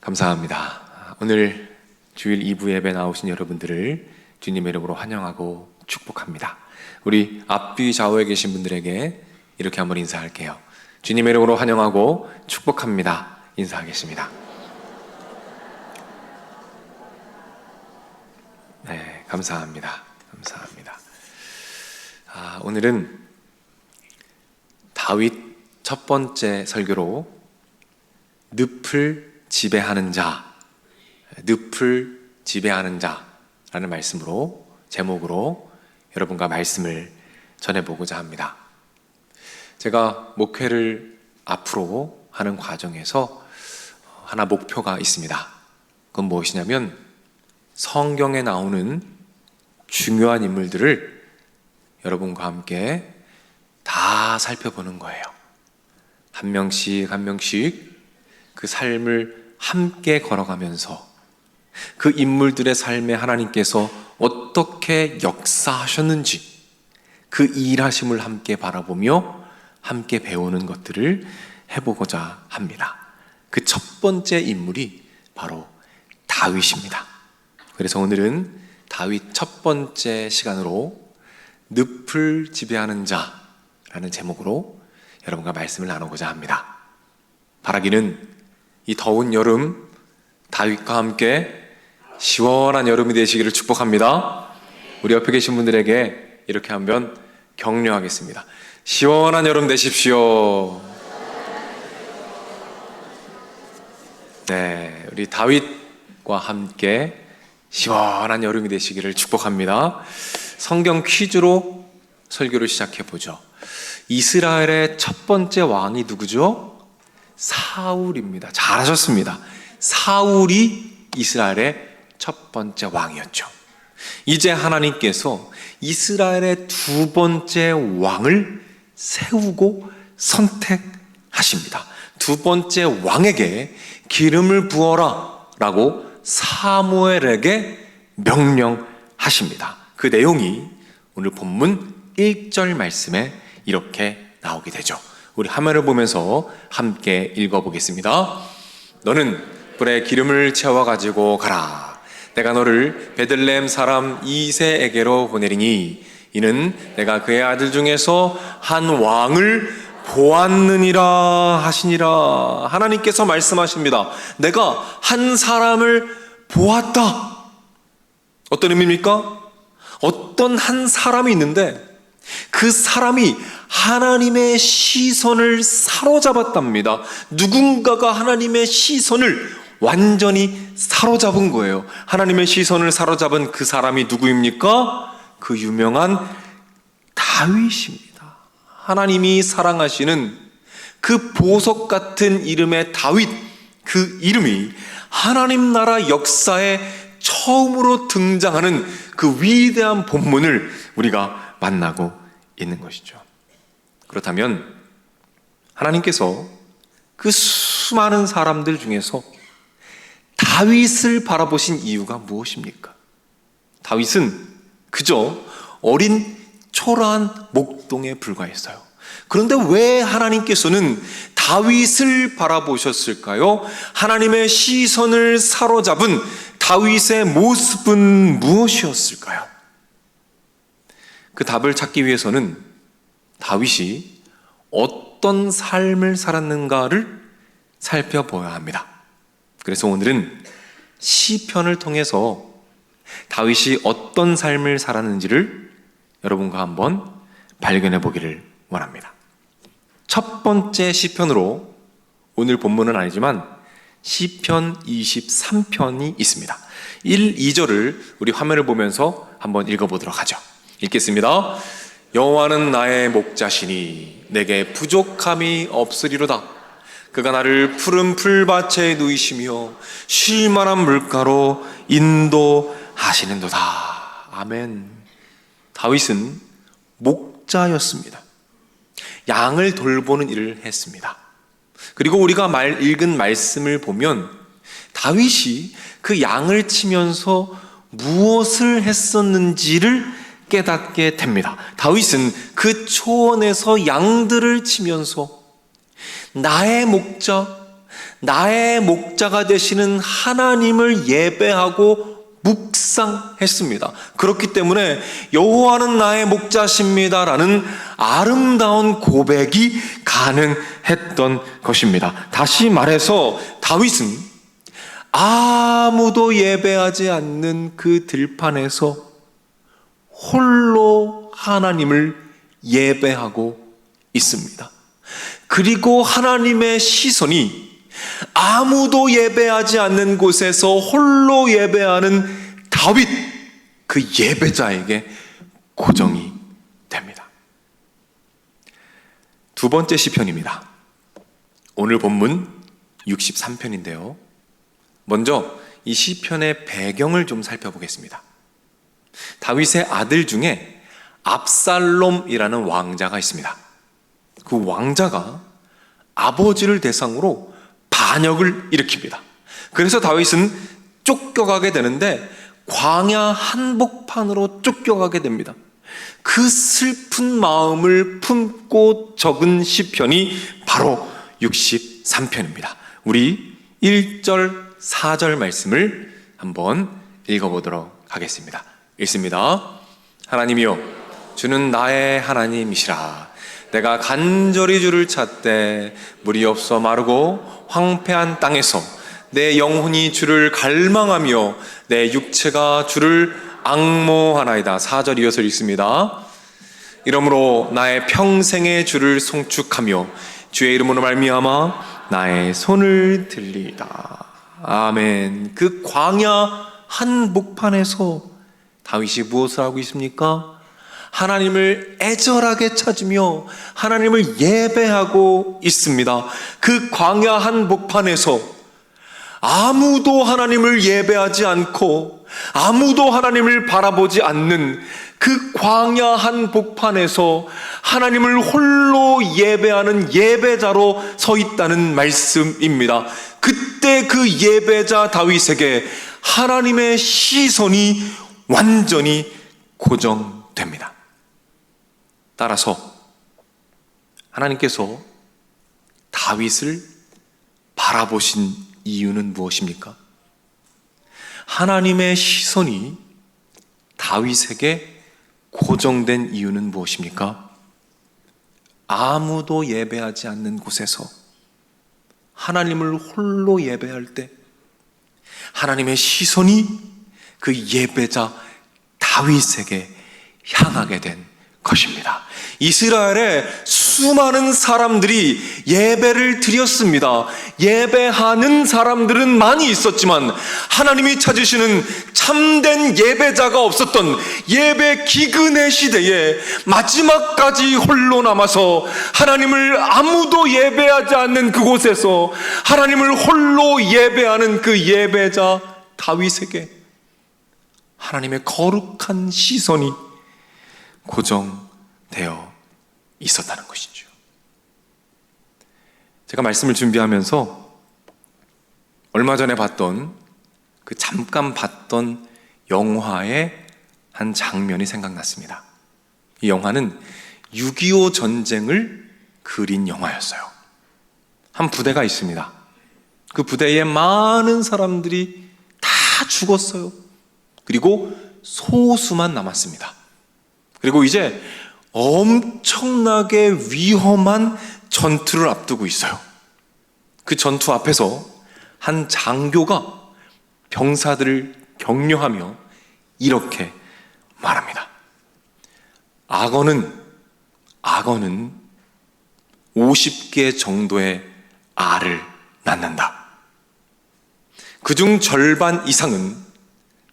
감사합니다. 오늘 주일 2부 예배 나오신 여러분들을 주님의 이름으로 환영하고 축복합니다. 우리 앞뒤 좌우에 계신 분들에게 이렇게 한번 인사할게요. 주님의 이름으로 환영하고 축복합니다. 인사하겠습니다. 네, 감사합니다. 감사합니다. 오늘은 다윗 첫 번째 설교로 늪을 지배하는 자, 늪을 지배하는 자라는 말씀으로, 제목으로 여러분과 말씀을 전해보고자 합니다. 제가 목회를 앞으로 하는 과정에서 하나 목표가 있습니다. 그건 무엇이냐면 성경에 나오는 중요한 인물들을 여러분과 함께 다 살펴보는 거예요. 한 명씩 한 명씩 그 삶을 함께 걸어가면서 그 인물들의 삶에 하나님께서 어떻게 역사하셨는지 그 일하심을 함께 바라보며 함께 배우는 것들을 해보고자 합니다. 그 첫 번째 인물이 바로 다윗입니다. 그래서 오늘은 다윗 첫 번째 시간으로 늪을 지배하는 자라는 제목으로 여러분과 말씀을 나누고자 합니다. 바라기는 이 더운 여름 다윗과 함께 시원한 여름이 되시기를 축복합니다. 우리 옆에 계신 분들에게 이렇게 한번 격려하겠습니다. 시원한 여름 되십시오. 네, 우리 다윗과 함께 시원한 여름이 되시기를 축복합니다. 성경 퀴즈로 설교를 시작해 보죠. 이스라엘의 첫 번째 왕이 누구죠? 사울입니다. 잘하셨습니다. 사울이 이스라엘의 첫 번째 왕이었죠. 이제 하나님께서 이스라엘의 두 번째 왕을 세우고 선택하십니다. 두 번째 왕에게 기름을 부어라 라고 사무엘에게 명령하십니다. 그 내용이 오늘 본문 1절 말씀에 이렇게 나오게 되죠. 우리 화면을 보면서 함께 읽어보겠습니다. 너는 뿔에 기름을 채워가지고 가라. 내가 너를 베들레헴 사람 이새에게로 보내리니 이는 내가 그의 아들 중에서 한 왕을 보았느니라 하시니라. 하나님께서 말씀하십니다. 내가 한 사람을 보았다. 어떤 의미입니까? 어떤 한 사람이 있는데 그 사람이 하나님의 시선을 사로잡았답니다. 누군가가 하나님의 시선을 완전히 사로잡은 거예요. 하나님의 시선을 사로잡은 그 사람이 누구입니까? 그 유명한 다윗입니다. 하나님이 사랑하시는 그 보석 같은 이름의 다윗, 그 이름이 하나님 나라 역사에 처음으로 등장하는 그 위대한 본문을 우리가 만나고 있는 것이죠. 그렇다면 하나님께서 그 수많은 사람들 중에서 다윗을 바라보신 이유가 무엇입니까? 다윗은 그저 어린 초라한 목동에 불과했어요. 그런데 왜 하나님께서는 다윗을 바라보셨을까요? 하나님의 시선을 사로잡은 다윗의 모습은 무엇이었을까요? 그 답을 찾기 위해서는 다윗이 어떤 삶을 살았는가를 살펴보아야 합니다. 그래서 오늘은 시편을 통해서 다윗이 어떤 삶을 살았는지를 여러분과 한번 발견해 보기를 원합니다. 첫 번째 시편으로 오늘 본문은 아니지만 시편 23편이 있습니다. 1, 2절을 우리 화면을 보면서 한번 읽어보도록 하죠. 읽겠습니다. 여호와는 나의 목자시니 내게 부족함이 없으리로다. 그가 나를 푸른 풀밭에 누이시며 쉴 만한 물가로 인도하시는도다. 아멘. 다윗은 목자였습니다. 양을 돌보는 일을 했습니다. 그리고 우리가 읽은 말씀을 보면 다윗이 그 양을 치면서 무엇을 했었는지를 깨닫게 됩니다. 다윗은 그 초원에서 양들을 치면서 나의 목자, 나의 목자가 되시는 하나님을 예배하고 묵상했습니다. 그렇기 때문에 여호와는 나의 목자십니다라는 아름다운 고백이 가능했던 것입니다. 다시 말해서 다윗은 아무도 예배하지 않는 그 들판에서 홀로 하나님을 예배하고 있습니다. 그리고 하나님의 시선이 아무도 예배하지 않는 곳에서 홀로 예배하는 다윗, 그 예배자에게 고정이 됩니다. 두 번째 시편입니다. 오늘 본문 63편인데요. 먼저 이 시편의 배경을 좀 살펴보겠습니다. 다윗의 아들 중에 압살롬이라는 왕자가 있습니다. 그 왕자가 아버지를 대상으로 반역을 일으킵니다. 그래서 다윗은 쫓겨가게 되는데 광야 한복판으로 쫓겨가게 됩니다. 그 슬픈 마음을 품고 적은 시편이 바로 63편입니다. 우리 1절, 4절 말씀을 한번 읽어보도록 하겠습니다. 읽습니다. 하나님이여, 주는 나의 하나님이시라. 내가 간절히 주를 찾되 물이 없어 마르고 황폐한 땅에서 내 영혼이 주를 갈망하며 내 육체가 주를 앙모하나이다. 4절 이어서 읽습니다. 이러므로 나의 평생의 주를 송축하며 주의 이름으로 말미암아 나의 손을 들리다. 아멘. 그 광야 한복판에서 다윗이 무엇을 하고 있습니까? 하나님을 애절하게 찾으며 하나님을 예배하고 있습니다. 그 광야 한복판에서 아무도 하나님을 예배하지 않고 아무도 하나님을 바라보지 않는 그 광야 한복판에서 하나님을 홀로 예배하는 예배자로 서 있다는 말씀입니다. 그때 그 예배자 다윗에게 하나님의 시선이 완전히 고정됩니다. 따라서 하나님께서 다윗을 바라보신 이유는 무엇입니까? 하나님의 시선이 다윗에게 고정된 이유는 무엇입니까? 아무도 예배하지 않는 곳에서 하나님을 홀로 예배할 때 하나님의 시선이 그 예배자 다윗에게 향하게 된 것입니다. 이스라엘에 수많은 사람들이 예배를 드렸습니다. 예배하는 사람들은 많이 있었지만 하나님이 찾으시는 참된 예배자가 없었던 예배 기근의 시대에 마지막까지 홀로 남아서 하나님을 아무도 예배하지 않는 그곳에서 하나님을 홀로 예배하는 그 예배자 다윗에게 하나님의 거룩한 시선이 고정되어 있었다는 것이죠. 제가 말씀을 준비하면서 얼마 전에 잠깐 봤던 영화의 한 장면이 생각났습니다. 이 영화는 6.25 전쟁을 그린 영화였어요. 한 부대가 있습니다. 그 부대에 많은 사람들이 다 죽었어요. 그리고 소수만 남았습니다. 그리고 이제 엄청나게 위험한 전투를 앞두고 있어요. 그 전투 앞에서 한 장교가 병사들을 격려하며 이렇게 말합니다. 악어는 50개 정도의 알을 낳는다. 그중 절반 이상은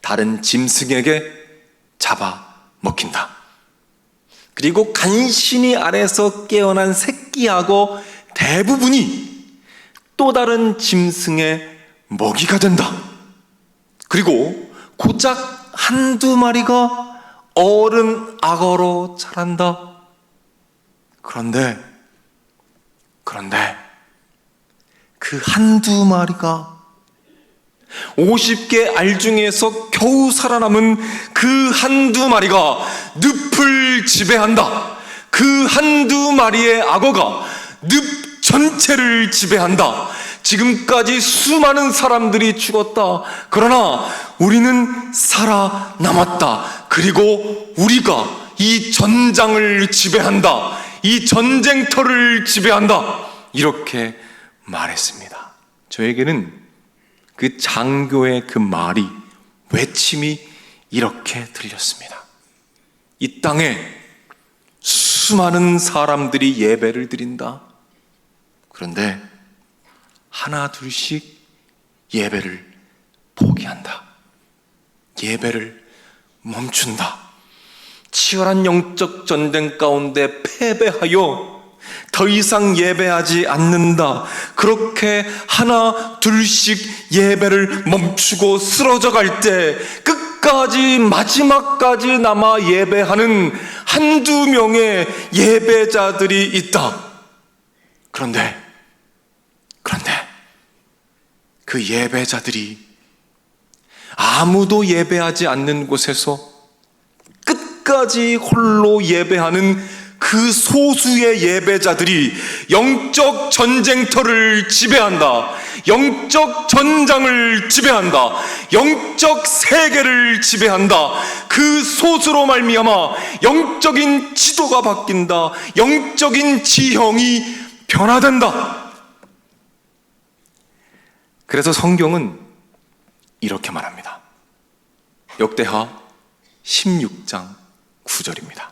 다른 짐승에게 잡아 먹힌다. 그리고 간신히 알에서 깨어난 새끼 악어 대부분이 또 다른 짐승의 먹이가 된다. 그리고 고작 한두 마리가 어른 악어로 자란다. 그런데 그 한두 마리가 50개 알 중에서 겨우 살아남은 그 한두 마리가 늪을 지배한다. 그 한두 마리의 악어가 늪 전체를 지배한다. 지금까지 수많은 사람들이 죽었다. 그러나 우리는 살아남았다. 그리고 우리가 이 전장을 지배한다. 이 전쟁터를 지배한다. 이렇게 말했습니다. 저에게는 그 장교의 그 말이, 외침이 이렇게 들렸습니다. 이 땅에 수많은 사람들이 예배를 드린다. 그런데 하나 둘씩 예배를 포기한다. 예배를 멈춘다. 치열한 영적 전쟁 가운데 패배하여 더 이상 예배하지 않는다. 그렇게 하나 둘씩 예배를 멈추고 쓰러져 갈 때 끝까지 마지막까지 남아 예배하는 한두 명의 예배자들이 있다. 그런데 그 예배자들이 아무도 예배하지 않는 곳에서 끝까지 홀로 예배하는 그 소수의 예배자들이 영적 전쟁터를 지배한다. 영적 전장을 지배한다. 영적 세계를 지배한다. 그 소수로 말미암아 영적인 지도가 바뀐다. 영적인 지형이 변화된다. 그래서 성경은 이렇게 말합니다. 역대하 16장 9절입니다.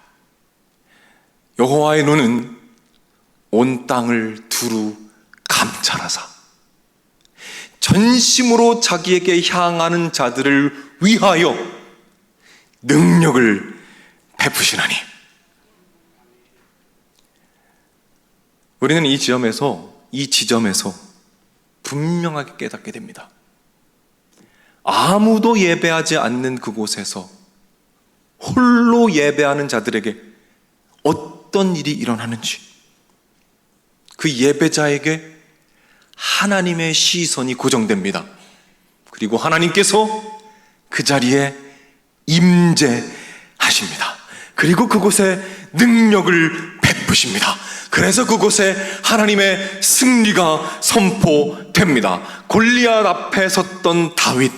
여호와의 눈은 온 땅을 두루 감찰하사 전심으로 자기에게 향하는 자들을 위하여 능력을 베푸시나니. 우리는 이 지점에서 분명하게 깨닫게 됩니다. 아무도 예배하지 않는 그곳에서 홀로 예배하는 자들에게 어떤 일이 일어나는지, 그 예배자에게 하나님의 시선이 고정됩니다. 그리고 하나님께서 그 자리에 임재하십니다. 그리고 그곳에 능력을 베푸십니다. 그래서 그곳에 하나님의 승리가 선포됩니다. 골리앗 앞에 섰던 다윗,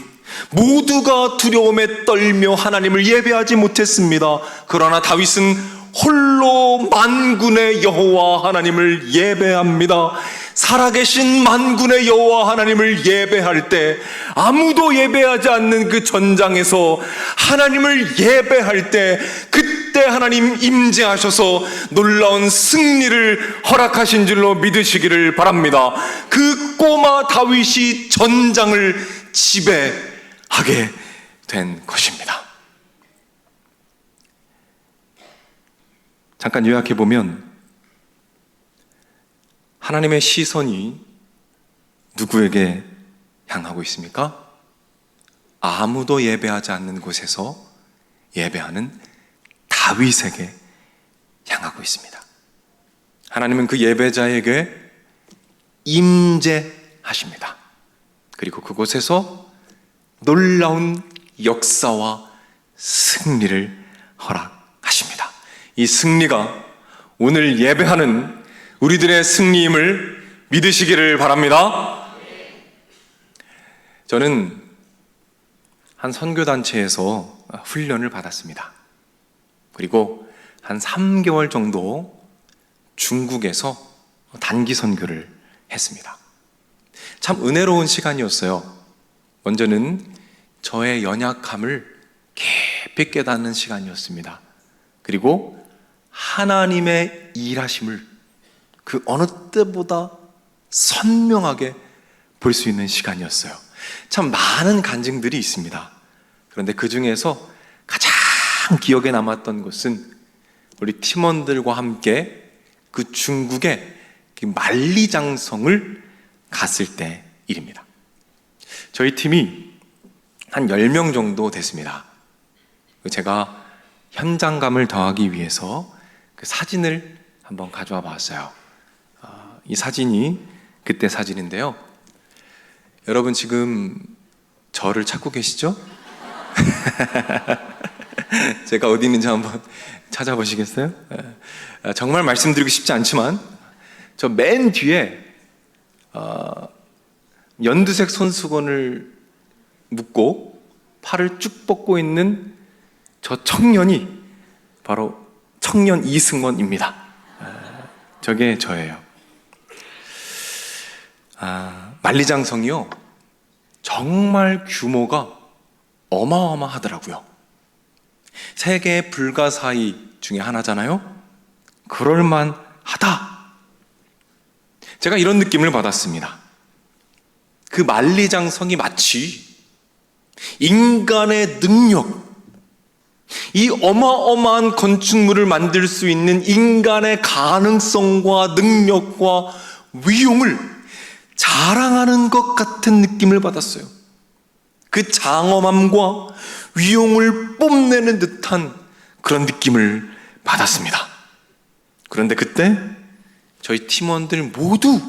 모두가 두려움에 떨며 하나님을 예배하지 못했습니다. 그러나 다윗은 홀로 만군의 여호와 하나님을 예배합니다. 살아계신 만군의 여호와 하나님을 예배할 때, 아무도 예배하지 않는 그 전장에서 하나님을 예배할 때, 그때 하나님 임재하셔서 놀라운 승리를 허락하신 줄로 믿으시기를 바랍니다. 그 꼬마 다윗이 전장을 지배하게 된 것입니다. 잠깐 요약해보면, 하나님의 시선이 누구에게 향하고 있습니까? 아무도 예배하지 않는 곳에서 예배하는 다윗에게 향하고 있습니다. 하나님은 그 예배자에게 임재하십니다. 그리고 그곳에서 놀라운 역사와 승리를 허락하십니다. 이 승리가 오늘 예배하는 우리들의 승리임을 믿으시기를 바랍니다. 저는 한 선교단체에서 훈련을 받았습니다. 그리고 한 3개월 정도 중국에서 단기 선교를 했습니다. 참 은혜로운 시간이었어요. 먼저는 저의 연약함을 깊이 깨닫는 시간이었습니다. 그리고 하나님의 일하심을 그 어느 때보다 선명하게 볼 수 있는 시간이었어요. 참 많은 간증들이 있습니다. 그런데 그 중에서 가장 기억에 남았던 것은 우리 팀원들과 함께 그 중국의 그 만리장성을 갔을 때 일입니다. 저희 팀이 한 10명 정도 됐습니다. 제가 현장감을 더하기 위해서 그 사진을 한번 가져와 봤어요. 이 사진이 그때 사진인데요. 여러분 지금 저를 찾고 계시죠? 제가 어디 있는지 한번 찾아보시겠어요? 정말 말씀드리고 싶지 않지만 저 맨 뒤에 연두색 손수건을 묶고 팔을 쭉 뻗고 있는 저 청년이 바로 청년 이승원입니다. 저게 저예요. 만리장성이요, 정말 규모가 어마어마하더라고요. 세계 불가사의 중에 하나잖아요. 그럴만하다. 제가 이런 느낌을 받았습니다. 그 만리장성이 마치 인간의 능력, 이 어마어마한 건축물을 만들 수 있는 인간의 가능성과 능력과 위용을 자랑하는 것 같은 느낌을 받았어요. 그 장엄함과 위용을 뽐내는 듯한 그런 느낌을 받았습니다. 그런데 그때 저희 팀원들 모두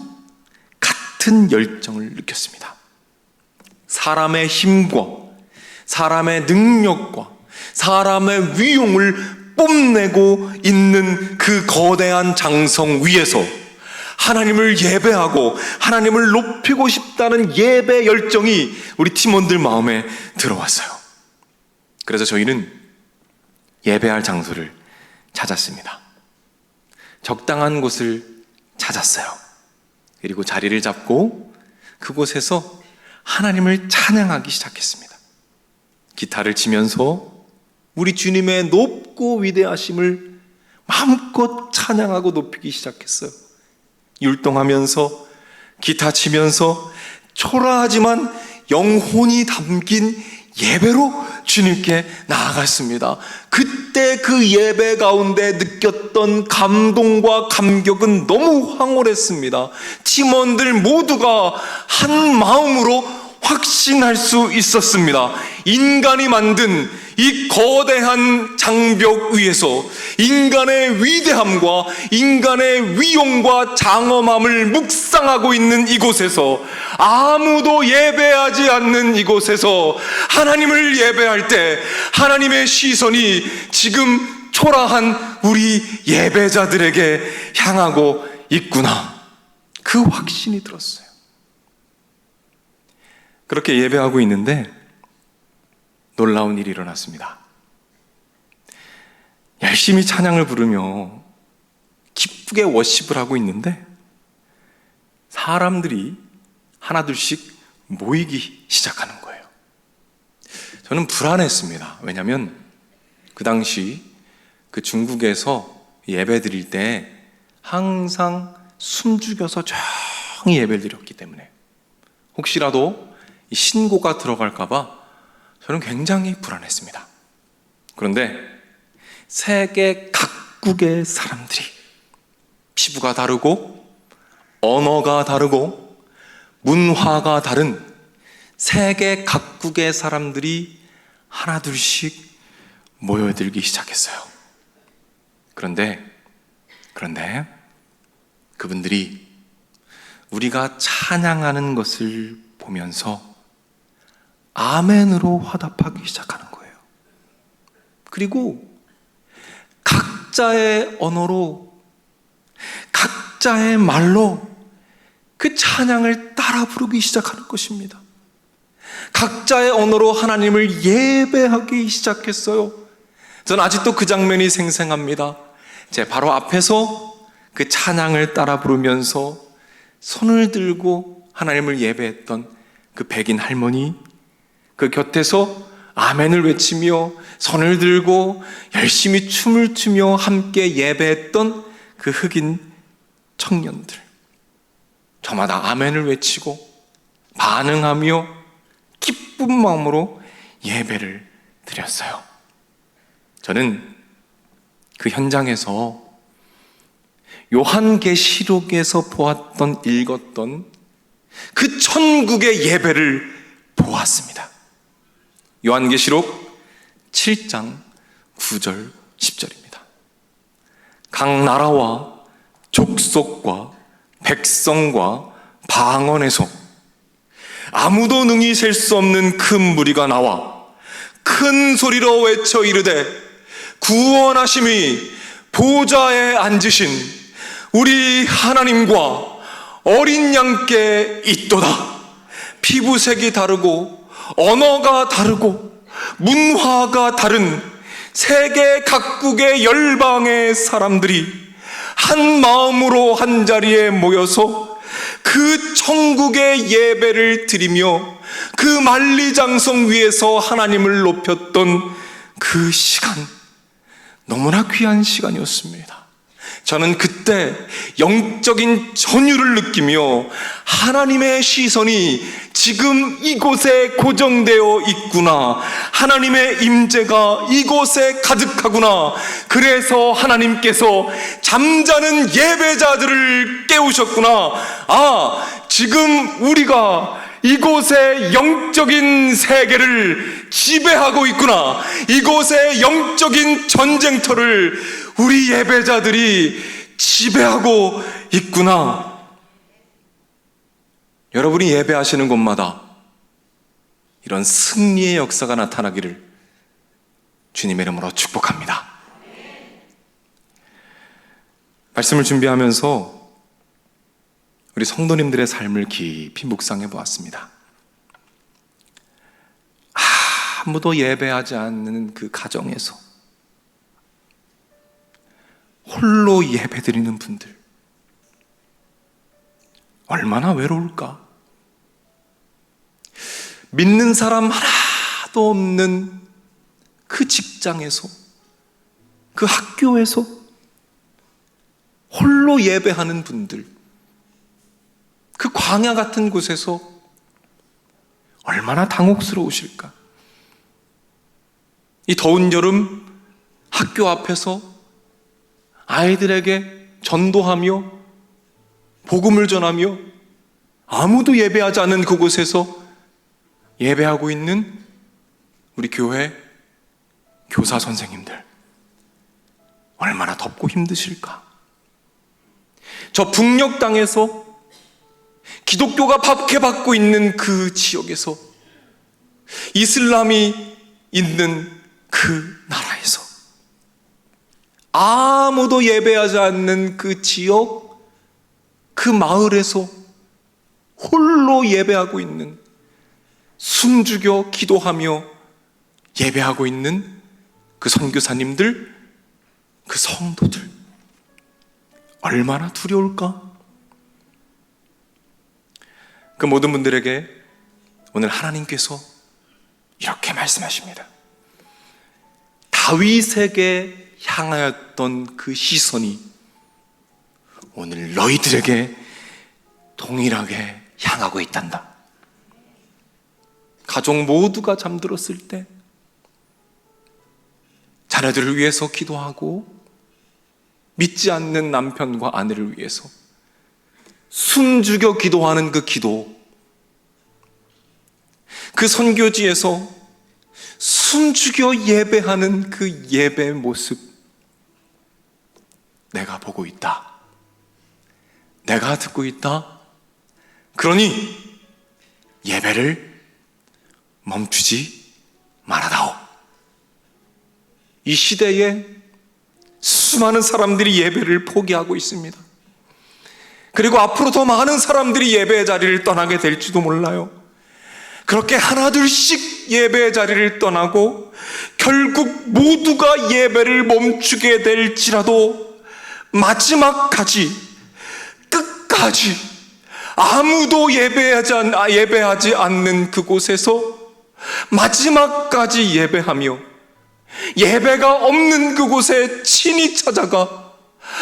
같은 열정을 느꼈습니다. 사람의 힘과 사람의 능력과 사람의 위용을 뽐내고 있는 그 거대한 장성 위에서 하나님을 예배하고 하나님을 높이고 싶다는 예배 열정이 우리 팀원들 마음에 들어왔어요. 그래서 저희는 예배할 장소를 찾았습니다. 적당한 곳을 찾았어요. 그리고 자리를 잡고 그곳에서 하나님을 찬양하기 시작했습니다. 기타를 치면서 우리 주님의 높고 위대하심을 마음껏 찬양하고 높이기 시작했어요. 율동하면서 기타 치면서 초라하지만 영혼이 담긴 예배로 주님께 나아갔습니다. 그때 그 예배 가운데 느꼈던 감동과 감격은 너무 황홀했습니다. 팀원들 모두가 한 마음으로 확신할 수 있었습니다. 인간이 만든 이 거대한 장벽 위에서 인간의 위대함과 인간의 위용과 장엄함을 묵상하고 있는 이곳에서, 아무도 예배하지 않는 이곳에서 하나님을 예배할 때 하나님의 시선이 지금 초라한 우리 예배자들에게 향하고 있구나, 그 확신이 들었어요. 그렇게 예배하고 있는데 놀라운 일이 일어났습니다. 열심히 찬양을 부르며 기쁘게 워십을 하고 있는데 사람들이 하나둘씩 모이기 시작하는 거예요. 저는 불안했습니다. 왜냐하면 그 당시 그 중국에서 예배 드릴 때 항상 숨죽여서 조용히 예배를 드렸기 때문에 혹시라도 신고가 들어갈까봐 저는 굉장히 불안했습니다. 그런데 세계 각국의 사람들이, 피부가 다르고 언어가 다르고 문화가 다른 세계 각국의 사람들이 하나둘씩 모여들기 시작했어요. 그런데 그분들이 우리가 찬양하는 것을 보면서 아멘으로 화답하기 시작하는 거예요. 그리고 각자의 언어로, 각자의 말로 그 찬양을 따라 부르기 시작하는 것입니다. 각자의 언어로 하나님을 예배하기 시작했어요. 저는 아직도 그 장면이 생생합니다. 제 바로 앞에서 그 찬양을 따라 부르면서 손을 들고 하나님을 예배했던 그 백인 할머니, 그 곁에서 아멘을 외치며 손을 들고 열심히 춤을 추며 함께 예배했던 그 흑인 청년들, 저마다 아멘을 외치고 반응하며 기쁜 마음으로 예배를 드렸어요. 저는 그 현장에서 요한계시록에서 보았던, 읽었던 그 천국의 예배를 보았습니다. 요한계시록 7장 9절 10절입니다. 각 나라와 족속과 백성과 방언에서 아무도 능히 셀 수 없는 큰 무리가 나와 큰 소리로 외쳐 이르되 구원하심이 보좌에 앉으신 우리 하나님과 어린 양께 있도다. 피부색이 다르고 언어가 다르고 문화가 다른 세계 각국의 열방의 사람들이 한 마음으로 한 자리에 모여서 그 천국의 예배를 드리며 그 만리장성 위에서 하나님을 높였던 그 시간, 너무나 귀한 시간이었습니다. 저는 그때 영적인 전율을 느끼며 하나님의 시선이 지금 이곳에 고정되어 있구나, 하나님의 임재가 이곳에 가득하구나, 그래서 하나님께서 잠자는 예배자들을 깨우셨구나, 지금 우리가 이곳의 영적인 세계를 지배하고 있구나, 이곳의 영적인 전쟁터를 우리 예배자들이 지배하고 있구나. 여러분이 예배하시는 곳마다 이런 승리의 역사가 나타나기를 주님의 이름으로 축복합니다. 말씀을 준비하면서 우리 성도님들의 삶을 깊이 묵상해 보았습니다. 아무도 예배하지 않는 그 가정에서 홀로 예배드리는 분들, 얼마나 외로울까? 믿는 사람 하나도 없는 그 직장에서, 그 학교에서 홀로 예배하는 분들, 그 광야 같은 곳에서 얼마나 당혹스러우실까? 이 더운 여름 학교 앞에서 아이들에게 전도하며 복음을 전하며 아무도 예배하지 않는 그곳에서 예배하고 있는 우리 교회 교사 선생님들, 얼마나 덥고 힘드실까? 저 북녘 땅에서 기독교가 박해받고 있는 그 지역에서, 이슬람이 있는 그 나라에서, 아무도 예배하지 않는 그 지역, 그 마을에서 홀로 예배하고 있는, 숨죽여 기도하며 예배하고 있는 그 선교사님들, 그 성도들, 얼마나 두려울까? 그 모든 분들에게 오늘 하나님께서 이렇게 말씀하십니다. 다윗에게 향하였던 그 시선이 오늘 너희들에게 동일하게 향하고 있단다. 가족 모두가 잠들었을 때 자녀들을 위해서 기도하고, 믿지 않는 남편과 아내를 위해서 숨죽여 기도하는 그 기도, 그 선교지에서 숨죽여 예배하는 그 예배 모습, 내가 보고 있다, 내가 듣고 있다. 그러니 예배를 멈추지 말아다오. 이 시대에 수많은 사람들이 예배를 포기하고 있습니다. 그리고 앞으로 더 많은 사람들이 예배의 자리를 떠나게 될지도 몰라요. 그렇게 하나둘씩 예배의 자리를 떠나고 결국 모두가 예배를 멈추게 될지라도 마지막까지, 끝까지 아무도 예배하지 않는 그곳에서 마지막까지 예배하며, 예배가 없는 그곳에 친히 찾아가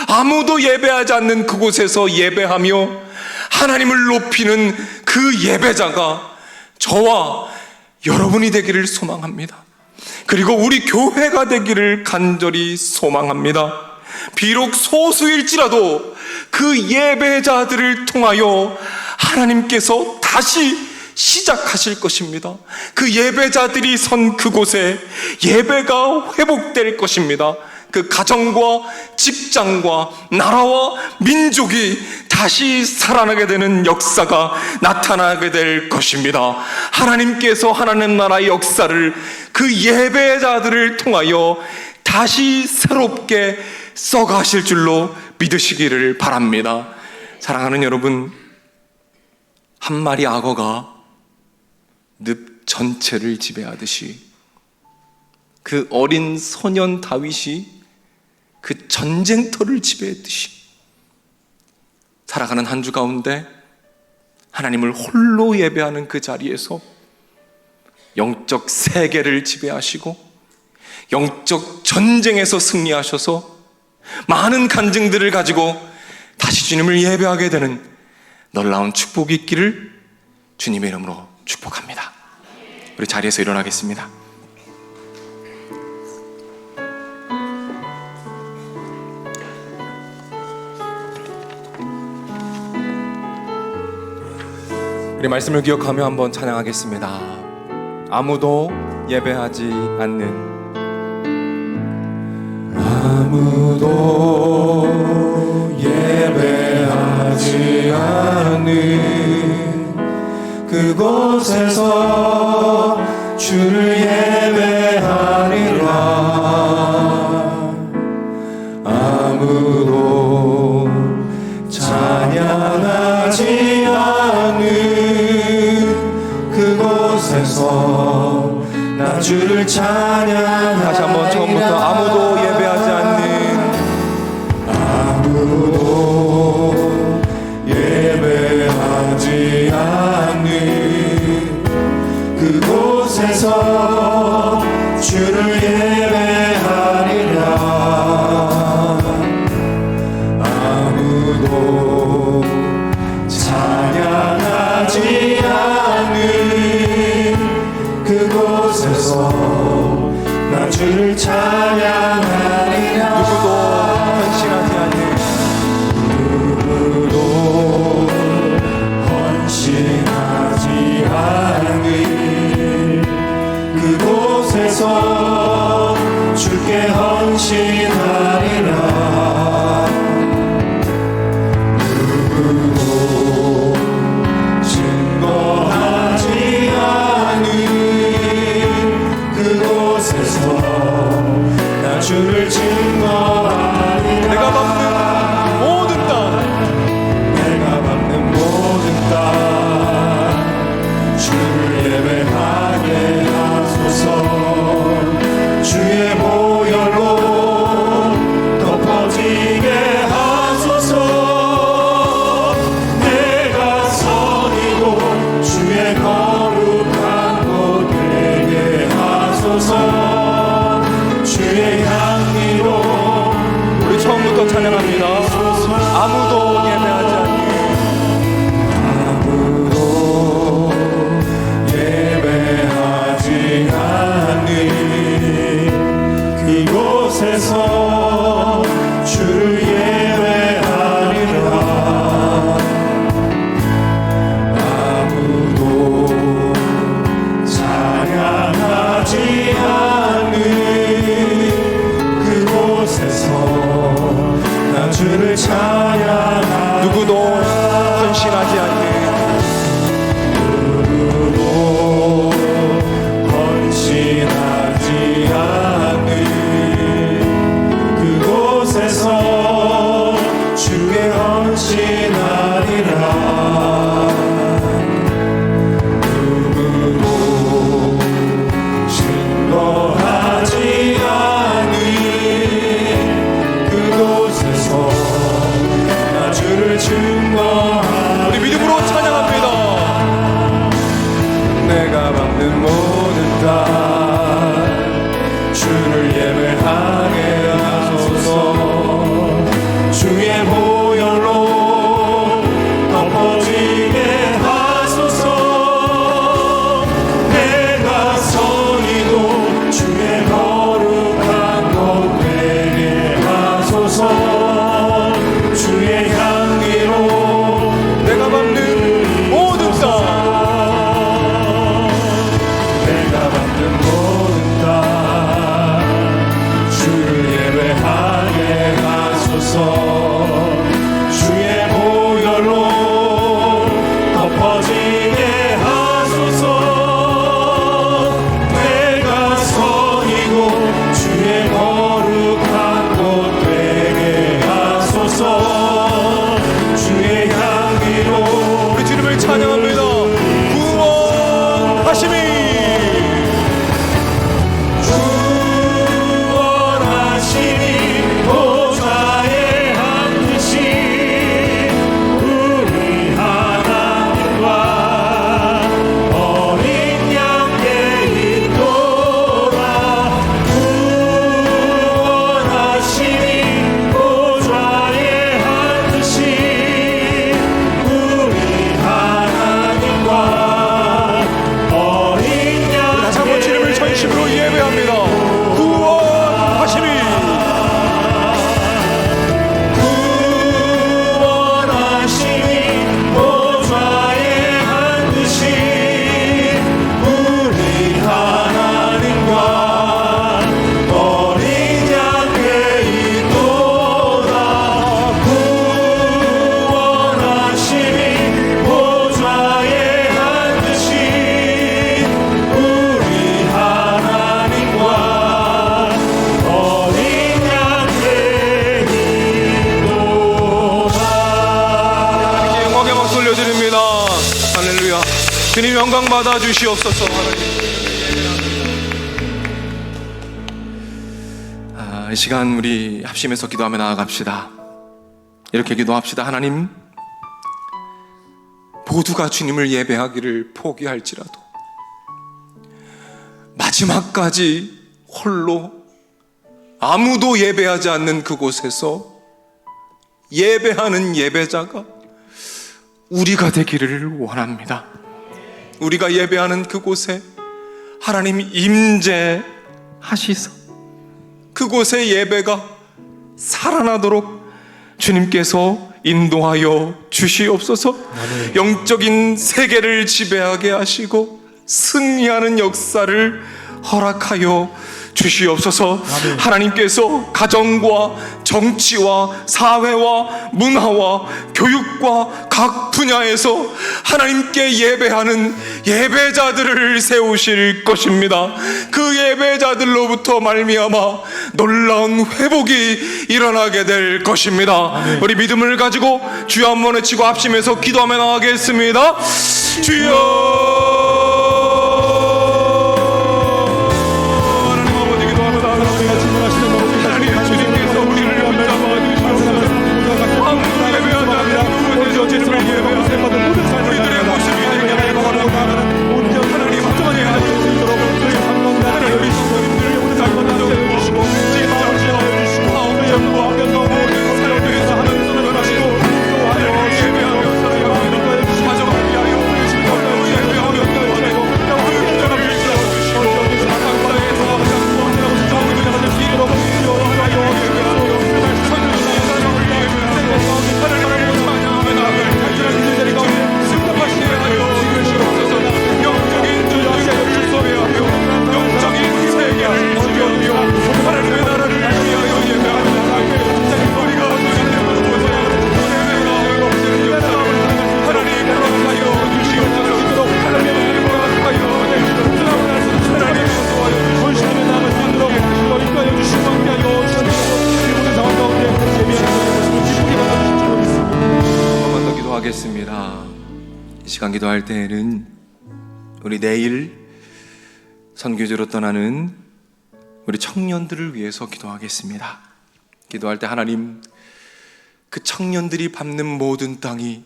아무도 예배하지 않는 그곳에서 예배하며 하나님을 높이는 그 예배자가 저와 여러분이 되기를 소망합니다. 그리고 우리 교회가 되기를 간절히 소망합니다. 비록 소수일지라도 그 예배자들을 통하여 하나님께서 다시 시작하실 것입니다. 그 예배자들이 선 그곳에 예배가 회복될 것입니다. 그 가정과 직장과 나라와 민족이 다시 살아나게 되는 역사가 나타나게 될 것입니다. 하나님께서 하나님 나라의 역사를 그 예배자들을 통하여 다시 새롭게 써가실 줄로 믿으시기를 바랍니다. 사랑하는 여러분, 한 마리 악어가 늪 전체를 지배하듯이 그 어린 소년 다윗이 그 전쟁터를 지배했듯이 살아가는 한 주 가운데 하나님을 홀로 예배하는 그 자리에서 영적 세계를 지배하시고 영적 전쟁에서 승리하셔서 많은 간증들을 가지고 다시 주님을 예배하게 되는 놀라운 축복이 있기를 주님의 이름으로 축복합니다. 우리 자리에서 일어나겠습니다. 우리 말씀을 기억하며 한번 찬양하겠습니다. 아무도 예배하지 않는, 아무도 예배하지 않는 그곳에서 주를 예배하리라. 아무도 찬양하지 않는 그곳에서 나 주를 찬양하리라. 다시 한번 처음부터. 아무도 예배하지 않는, 아무도 예배하지 않는 그곳에서 주를 예배하리라. 아무도 찬양하지 않는 그곳에서 나 주를 찬양하리라. 누구도 헌신하지 않는, 누구도 헌신하지 않는 그곳에서 주께 헌신하리라. 누구도 증거하지 않는 그곳에서 나 주를 증거하리라. 내가 밟는 모든 땅, 내가 밟는 모든 땅 주를 예배하게 하소서. 주의 보혈로 덮어지게 하소서. 내가 선이고 주의 거룩한 곳 되게 하소서. 주의 향기로. 우리 처음부터 찬양합니다. 아무도 예배하지 않는, 아무도 예배하지 않는 그곳에서 주를 예배하리라. 아무도 찬양하지 않는 그곳에서 나 주를 찬양하리라. 누구도 헌신하지 않는, 누구도 헌신하지 않는 그곳에서 주께 헌신하리라. 누구도 증거하지 않는 그곳에서 나 주를 증거하리라. 우리 믿음으로 찬양합니다. 내가 밟는 모든 땅 주를 예배하게 하소서. 주의 보혈로 덮어지게 하소서. 내가 선이고 주의 거룩한 곳 되게 하소서. 주의 향기로 내가 밟는 모든 땅, 내가 밟는 모든 땅 주를 예배하게 하소서. 주의 보혈로 덮어지게 하소서. 내가 선이고 주의 거룩한 곳 되게 하소서. 주의 향기로. 우리 주님을 찬양합니다. 구원하심이 기도합니다. 구원하심이 보좌에 앉으신 우리 하나님과 어린 양께 있도다. 구원하심이 보좌에 앉으신 우리 하나님과 어린 양께 있도다. 영광의 박수 올려드립니다. 할렐루야. 주님 영광 받아 주시옵소서. 이 시간 우리 합심해서 기도하며 나아갑시다. 이렇게 기도합시다. 하나님, 모두가 주님을 예배하기를 포기할지라도 마지막까지 홀로 아무도 예배하지 않는 그곳에서 예배하는 예배자가 우리가 되기를 원합니다. 우리가 예배하는 그곳에 하나님 임재하시사 그곳의 예배가 살아나도록 주님께서 인도하여 주시옵소서. 영적인 세계를 지배하게 하시고 승리하는 역사를 허락하여 주시옵소서. 하나님께서 가정과 정치와 사회와 문화와 교육과 각 분야에서 하나님께 예배하는 예배자들을 세우실 것입니다. 그 예배자들로부터 말미암아 놀라운 회복이 일어나게 될 것입니다. 우리 믿음을 가지고 주여 한번 외치고 합심해서 기도하며 나가겠습니다. 주여, 이 시간 기도할 때에는 우리 내일 선교지로 떠나는 우리 청년들을 위해서 기도하겠습니다. 기도할 때 하나님, 그 청년들이 밟는 모든 땅이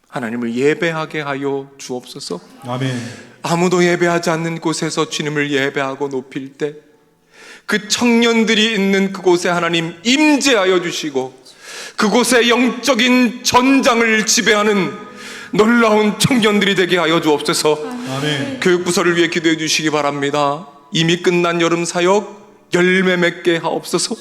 하나님을 예배하게 하여 주옵소서. 아멘. 아무도 예배하지 않는 곳에서 주님을 예배하고 높일 때 그 청년들이 있는 그곳에 하나님 임재하여 주시고 그곳에 영적인 전장을 지배하는 놀라운 청년들이 되게 하여 주옵소서. 아멘. 교육부서를 위해 기도해 주시기 바랍니다. 이미 끝난 여름 사역 열매 맺게 하옵소서.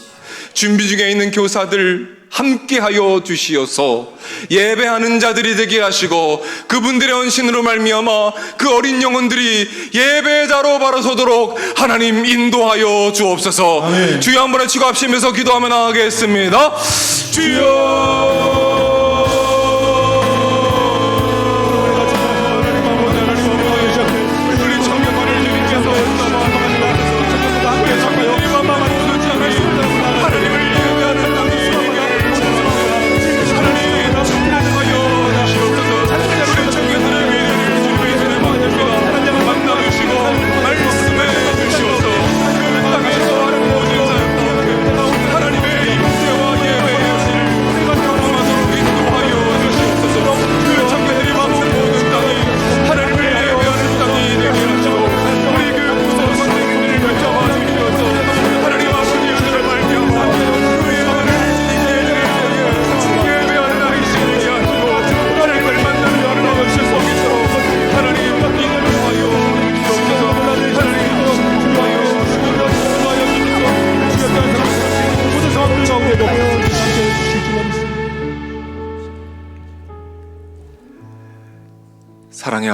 준비 중에 있는 교사들 함께 하여 주시어서 예배하는 자들이 되게 하시고 그분들의 헌신으로 말미암아 그 어린 영혼들이 예배자로 바로 서도록 하나님 인도하여 주옵소서. 아멘. 주여 한번 외치고 합심해서 기도하며 나가겠습니다. 주여,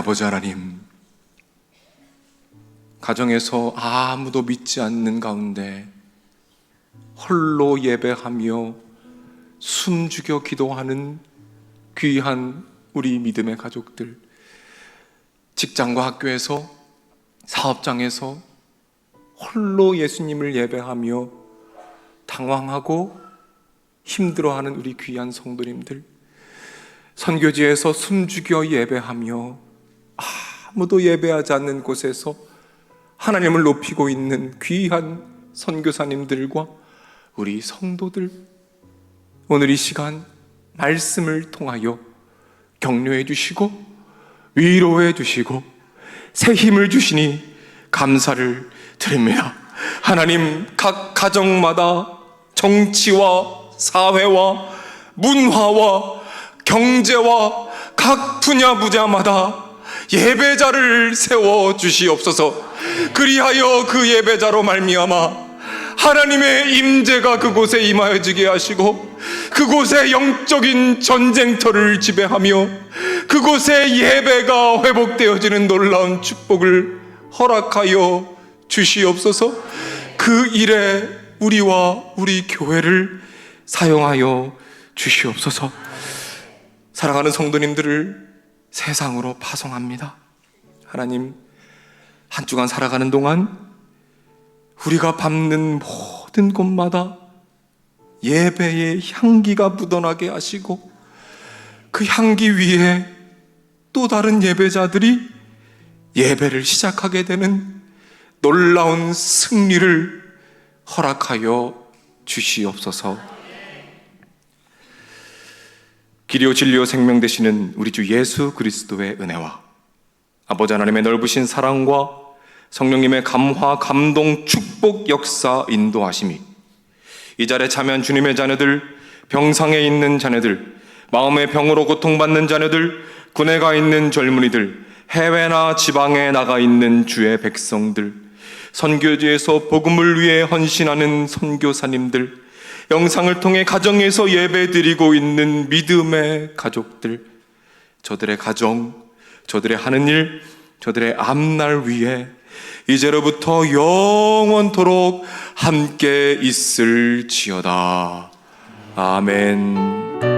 아버지 하나님, 가정에서 아무도 믿지 않는 가운데 홀로 예배하며 숨죽여 기도하는 귀한 우리 믿음의 가족들, 직장과 학교에서, 사업장에서 홀로 예수님을 예배하며 당황하고 힘들어하는 우리 귀한 성도님들, 선교지에서 숨죽여 예배하며 아무도 예배하지 않는 곳에서 하나님을 높이고 있는 귀한 선교사님들과 우리 성도들, 오늘 이 시간 말씀을 통하여 격려해 주시고 위로해 주시고 새 힘을 주시니 감사를 드립니다. 하나님, 각 가정마다 정치와 사회와 문화와 경제와 각 분야마다 예배자를 세워 주시옵소서. 그리하여 그 예배자로 말미암아 하나님의 임재가 그곳에 임하여지게 하시고 그곳에 영적인 전쟁터를 지배하며 그곳에 예배가 회복되어지는 놀라운 축복을 허락하여 주시옵소서. 그 일에 우리와 우리 교회를 사용하여 주시옵소서. 사랑하는 성도님들을 세상으로 파송합니다. 하나님, 한 주간 살아가는 동안 우리가 밟는 모든 곳마다 예배의 향기가 묻어나게 하시고 그 향기 위에 또 다른 예배자들이 예배를 시작하게 되는 놀라운 승리를 허락하여 주시옵소서. 길이요 진리요 생명 되시는 우리 주 예수 그리스도의 은혜와 아버지 하나님의 넓으신 사랑과 성령님의 감화, 감동, 축복, 역사, 인도하심이 이 자리에 참여한 주님의 자녀들, 병상에 있는 자녀들, 마음의 병으로 고통받는 자녀들, 군에 가 있는 젊은이들, 해외나 지방에 나가 있는 주의 백성들, 선교지에서 복음을 위해 헌신하는 선교사님들, 영상을 통해 가정에서 예배드리고 있는 믿음의 가족들, 저들의 가정, 저들의 하는 일, 저들의 앞날 위에 이제로부터 영원토록 함께 있을지어다. 아멘.